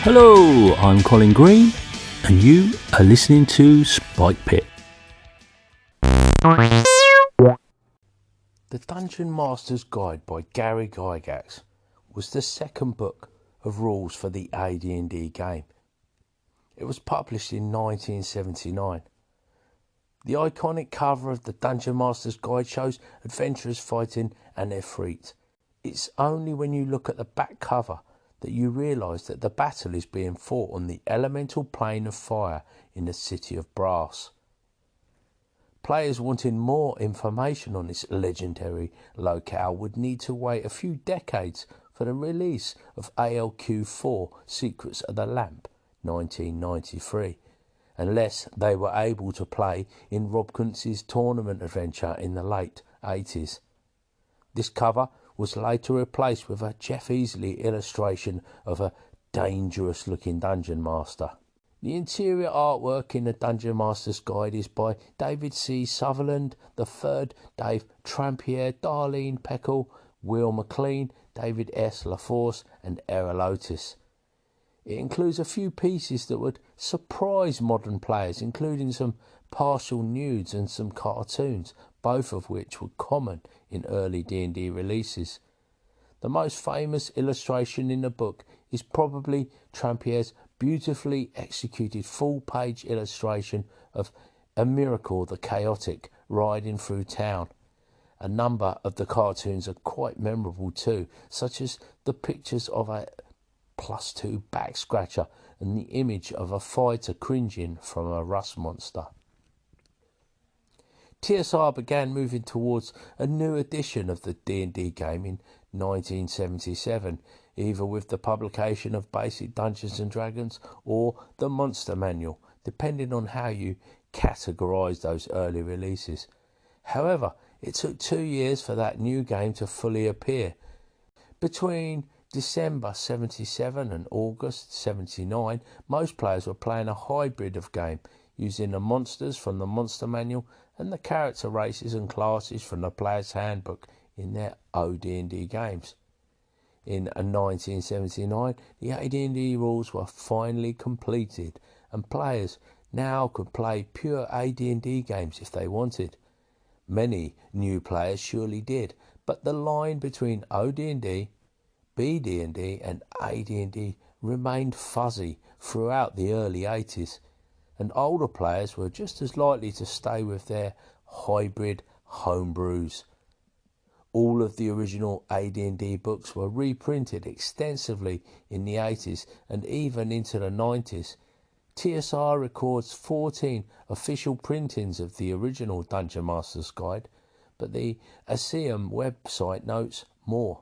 Hello, I'm Colin Green, and you are listening to Spikepit. The Dungeon Master's Guide by Gary Gygax was the second book of rules for the AD&D game. It was published in 1979. The iconic cover of the Dungeon Master's Guide shows adventurers fighting an Efreet. It's only when you look at the back cover that you realise that the battle is being fought on the elemental plane of fire in the city of Brass. Players wanting more information on this legendary locale would need to wait a few decades for the release of ALQ4 Secrets of the Lamp 1993, unless they were able to play in Rob Kuntz's tournament adventure in the late 80s. This cover was later replaced with a Jeff Easley illustration of a dangerous-looking Dungeon Master. The interior artwork in the Dungeon Master's Guide is by David C. Sutherland III, Dave Trampier, Darlene Peckle, Will McLean, David S. LaForce and Errol Otis. It includes a few pieces that would surprise modern players, including some partial nudes and some cartoons, both of which were common in early D&D releases. The most famous illustration in the book is probably Trampier's beautifully executed full-page illustration of A Miracle the Chaotic riding through town. A number of the cartoons are quite memorable too, such as the pictures of a +2 back scratcher and the image of a fighter cringing from a rust monster. TSR began moving towards a new edition of the D&D game in 1977, either with the publication of Basic Dungeons & Dragons or the Monster Manual, depending on how you categorise those early releases. However, it took 2 years for that new game to fully appear. Between December 77 and August 79, most players were playing a hybrid of game, using the monsters from the Monster Manual and the character races and classes from the Player's Handbook in their OD&D games. In 1979, the AD&D rules were finally completed, and players now could play pure AD&D games if they wanted. Many new players surely did, but the line between OD&D, BD&D and AD&D remained fuzzy throughout the early 80s, and older players were just as likely to stay with their hybrid homebrews. All of the original AD&D books were reprinted extensively in the 80s and even into the 90s. TSR records 14 official printings of the original Dungeon Master's Guide, but the ASEAM website notes more,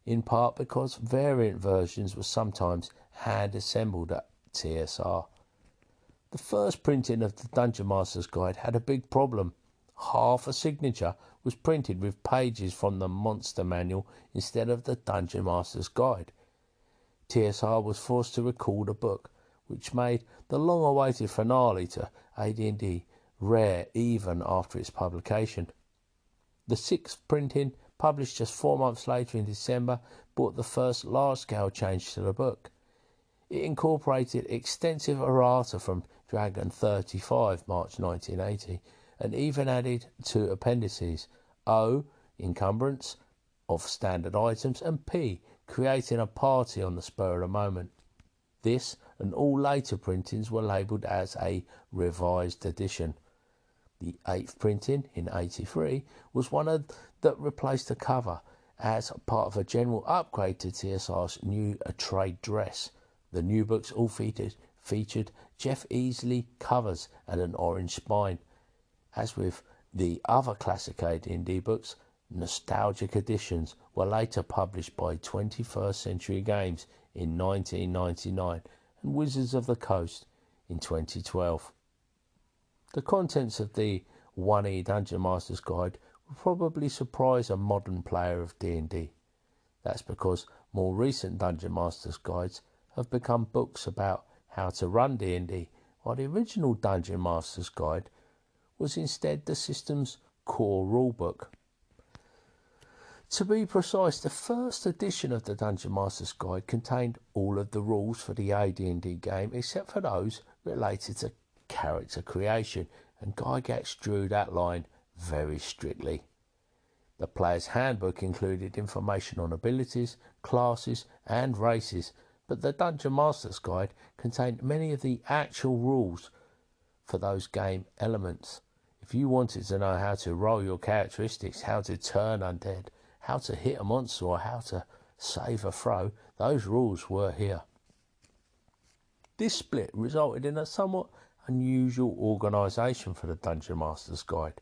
in part because variant versions were sometimes hand-assembled at TSR. The first printing of the Dungeon Master's Guide had a big problem. Half a signature was printed with pages from the Monster Manual instead of the Dungeon Master's Guide. TSR was forced to record a book, which made the long-awaited finale to AD&D rare even after its publication. The sixth printing, published just 4 months later in December, brought the first large-scale change to the book. It incorporated extensive errata from Dragon 35, March 1980, and even added 2 appendices: O, encumbrance of standard items, and P, creating a party on the spur of the moment. This and all later printings were labelled as a revised edition. The 8th printing, in 83, was one that replaced the cover as part of a general upgrade to TSR's new trade dress. The new books all featured Jeff Easley covers and an orange spine. As with the other classic AD&D books, nostalgic editions were later published by 21st Century Games in 1999 and Wizards of the Coast in 2012. The contents of the 1E Dungeon Master's Guide will probably surprise a modern player of D&D. That's because more recent Dungeon Master's Guides have become books about how to run D&D, while the original Dungeon Master's Guide was instead the system's core rulebook. To be precise, the first edition of the Dungeon Master's Guide contained all of the rules for the AD&D game except for those related to character creation, and Gygax drew that line very strictly. The player's handbook included information on abilities, classes and races, but the Dungeon Master's Guide contained many of the actual rules for those game elements. If you wanted to know how to roll your characteristics, how to turn undead, how to hit a monster, or how to save a throw, those rules were here. This split resulted in a somewhat unusual organisation for the Dungeon Master's Guide.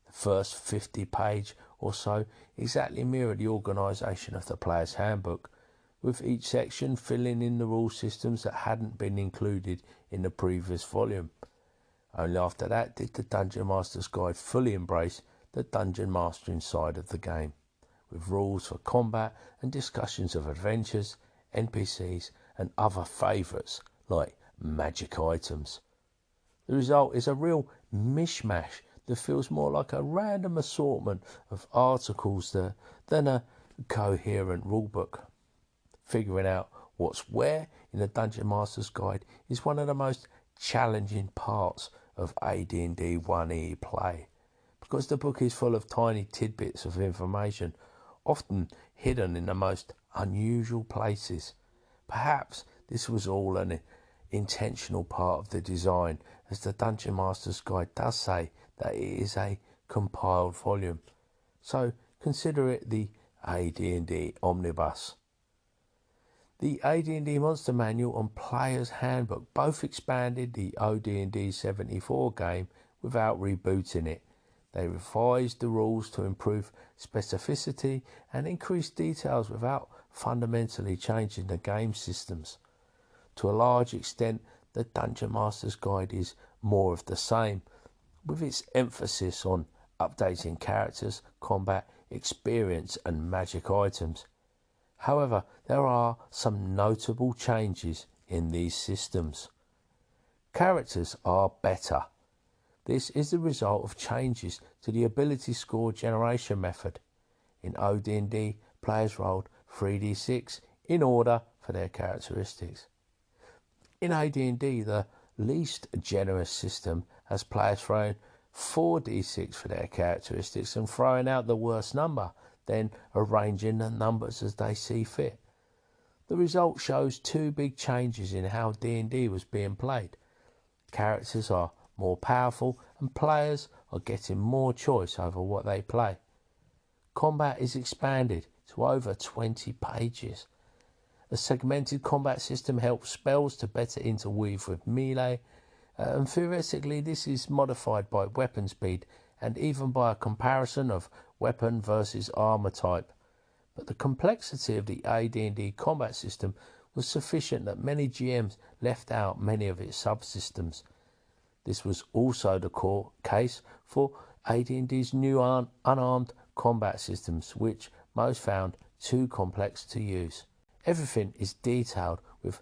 The first 50-page or so exactly mirrored the organisation of the player's handbook, with each section filling in the rule systems that hadn't been included in the previous volume. Only after that did the Dungeon Master's Guide fully embrace the dungeon mastering side of the game, with rules for combat and discussions of adventures, NPCs and other favourites like magic items. The result is a real mishmash that feels more like a random assortment of articles than a coherent rulebook. Figuring out what's where in the Dungeon Master's Guide is one of the most challenging parts of AD&D 1E play, because the book is full of tiny tidbits of information, often hidden in the most unusual places. Perhaps this was all an intentional part of the design, as the Dungeon Master's Guide does say that it is a compiled volume. So consider it the AD&D Omnibus. The AD&D Monster Manual and Player's Handbook both expanded the OD&D 74 game without rebooting it. They revised the rules to improve specificity and increase details without fundamentally changing the game systems. To a large extent, the Dungeon Master's Guide is more of the same, with its emphasis on updating characters, combat, experience and magic items. However, there are some notable changes in these systems. Characters are better. This is the result of changes to the ability score generation method. In OD&D, players rolled 3d6 in order for their characteristics. In AD&D, the least generous system has players throwing 4d6 for their characteristics and throwing out the worst number, then arranging the numbers as they see fit. The result shows two big changes in how D&D was being played. Characters are more powerful and players are getting more choice over what they play. Combat is expanded to over 20 pages. A segmented combat system helps spells to better interweave with melee, and theoretically this is modified by weapon speed and even by a comparison of weapon versus armor type. But the complexity of the AD&D combat system was sufficient that many GMs left out many of its subsystems. This was also the case for AD&D's new unarmed combat systems, which most found too complex to use. Everything is detailed with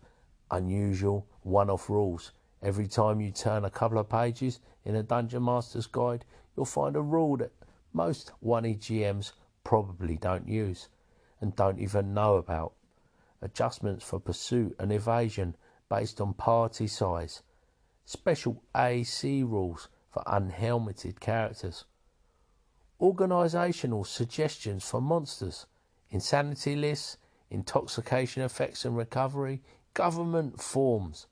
unusual one-off rules. Every time you turn a couple of pages in a Dungeon Master's Guide, you'll find a rule that most 1E GMs probably don't use and don't even know about. Adjustments for pursuit and evasion based on party size. Special AC rules for unhelmeted characters. Organisational suggestions for monsters. Insanity lists, intoxication effects and recovery, government forms.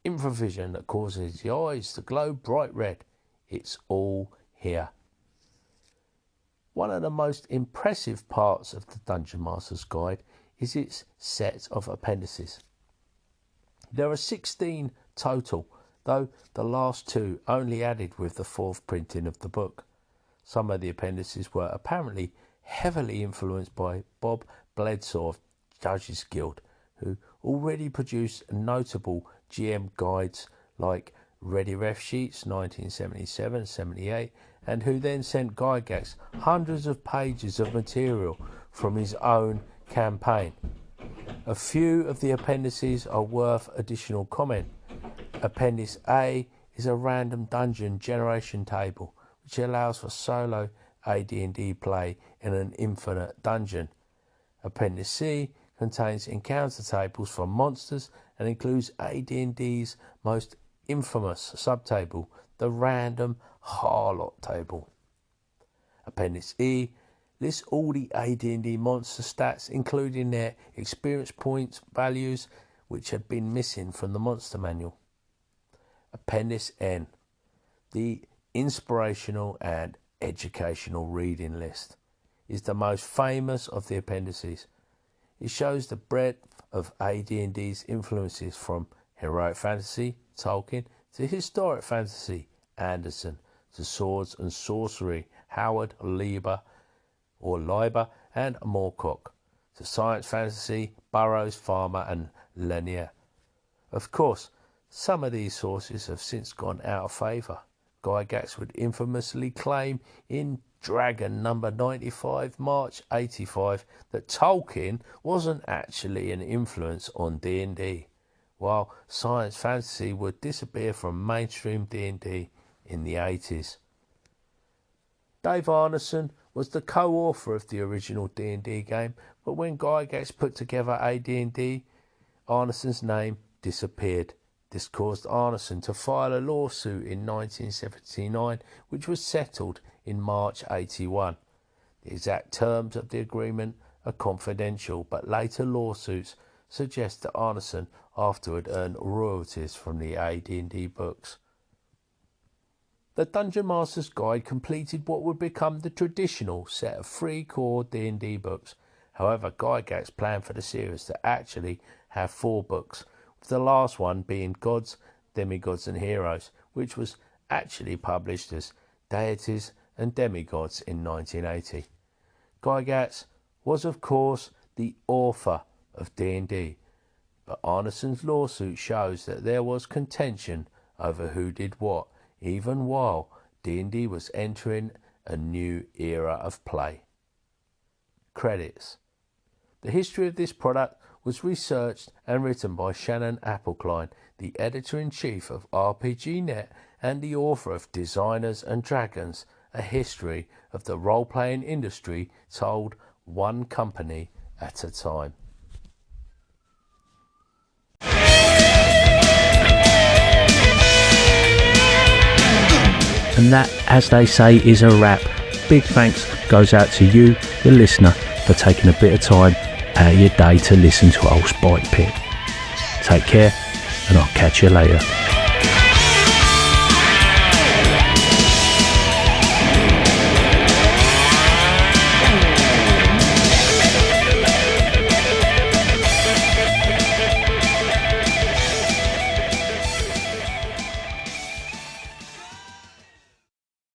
Improvision that causes the eyes to glow bright red. It's all here. One of the most impressive parts of the Dungeon Master's Guide is its set of appendices. There are 16 total, though the last two only added with the fourth printing of the book. Some of the appendices were apparently heavily influenced by Bob Bledsaw of Judges Guild, who already produced notable GM guides like Ready Ref Sheets 1977-78, and who then sent Gygax hundreds of pages of material from his own campaign. A few of the appendices are worth additional comment. Appendix A is a random dungeon generation table, which allows for solo AD&D play in an infinite dungeon. Appendix C contains encounter tables for monsters and includes AD&D's most infamous subtable, the random Harlot table. Appendix E lists all the AD&D monster stats, including their experience points values, which had been missing from the monster manual. Appendix N, the inspirational and educational reading list, is the most famous of the appendices. It shows the breadth of AD&D's influences from heroic fantasy, Tolkien, to historic fantasy, Anderson, to swords and sorcery, Howard, Lieber, and Moorcock, to science fantasy, Burroughs, Farmer, and Lanier. Of course, some of these sources have since gone out of favour. Gygax would infamously claim in Dragon number 95, March 85, that Tolkien wasn't actually an influence on D&D, while science fantasy would disappear from mainstream D&D in the 80s. Dave Arneson was the co-author of the original D&D game, but when Gygax put together AD&D, Arneson's name disappeared. This caused Arneson to file a lawsuit in 1979, which was settled in March 81. The exact terms of the agreement are confidential, but later lawsuits suggest that Arneson afterward earned royalties from the AD&D books. The Dungeon Master's Guide completed what would become the traditional set of 3 core D&D books. However, Gygax planned for the series to actually have 4 books, with the last one being Gods, Demigods and Heroes, which was actually published as Deities and Demigods in 1980. Gygax was, of course, the author of D&D, but Arneson's lawsuit shows that there was contention over who did what, even while D&D was entering a new era of play. Credits. The history of this product was researched and written by Shannon Appelcline, the editor-in-chief of RPGnet and the author of Designers and Dragons, a history of the role-playing industry told one company at a time. And that, as they say, is a wrap. Big thanks goes out to you, the listener, for taking a bit of time out of your day to listen to old Spikepit. Take care, and I'll catch you later.